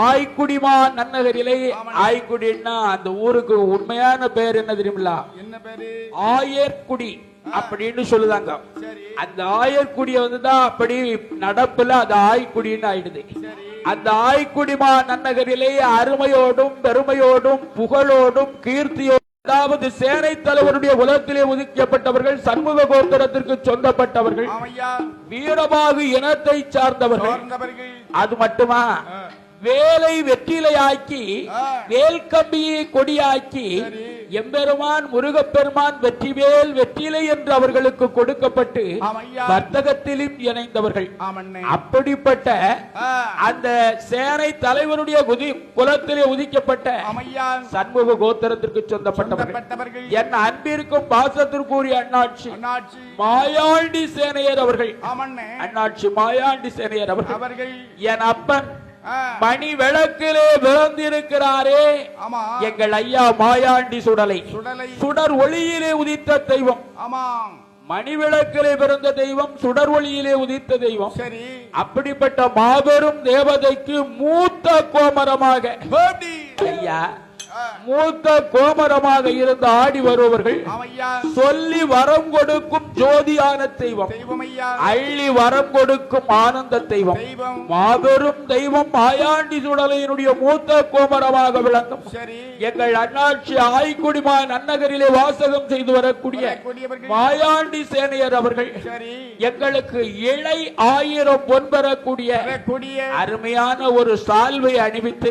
ஆய்க்குடிமா நன்னகரிலே ஆய்க்குடின்னா அந்த ஊருக்கு உண்மையான பேர் என்ன தெரியுங்களா? என்ன பேரு? ஆயர்குடி அப்படின்னு சொல்லுதாங்க. அந்த ஆயர்குடிய வந்துதான் அப்படி நடப்புல அது ஆய்க்குடின்னு ஆயிடுது. அந்த ஆய்க்குடிமா நன்னகரிலே அருமையோடும் பெருமையோடும் புகழோடும் கீர்த்தியோடும், அதாவது சேனை தலைவருடைய உலகத்திலே ஒதுக்கப்பட்டவர்கள், சண்முக கோத்திரத்திற்கு சொந்தப்பட்டவர்கள், வீரபாகு இனத்தை சார்ந்தவர்கள். அது மட்டுமா, வேலை வெற்றிலையாக்கி வேல் கம்பியை கொடியாக்கி எம்பெருமான் முருகப்பெருமான் வெற்றிவேல் வெற்றிலை என்று அவர்களுக்கு கொடுக்கப்பட்டு வர்த்தகத்திலும் இணைந்தவர்கள். அப்படிப்பட்ட அந்த சேனை தலைவருடைய குலத்திலே உதிக்கப்பட்ட சண்முக கோத்திரத்திற்கு சொந்தப்பட்டவர்கள். என் அன்பிற்கும் பாசத்திற்குரிய அண்ணாட்சி மாயாண்டி சேனையர் அவர்கள், அண்ணாட்சி மாயாண்டி சேனையர் அவர்கள், என் அப்பன் மணி விளக்கிலே பிறந்திருக்கிறாரே எங்கள் ஐயா மாயாண்டி சுடலை, சுடர் ஒளியிலே உதித்த தெய்வம். மணி விளக்கிலே பிறந்த தெய்வம், சுடர் ஒளியிலே உதித்த தெய்வம். அப்படிப்பட்ட மாபெரும் தேவதைக்கு மூத்த கோமரமாக ஐயா, மூத்த கோமரமாக இருந்து ஆடி வருபவர்கள், சொல்லி வரம் கொடுக்கும் ஜோதியான தெய்வம், அள்ளி வரம் கொடுக்கும் ஆனந்த தெய்வம், மாபெரும் தெய்வம் மாயாண்டி சுடலையினுடைய மூத்த கோமரமாக விளங்கும் எங்கள் அண்ணாட்சி ஆய்க்குடிமா நன்னகரிலே வாசகம் செய்து வரக்கூடிய மாயாண்டி சேனையர் அவர்கள் எங்களுக்கு இழை 1000 பொன் பெறக்கூடிய அருமையான ஒரு சால்வை அணிவித்து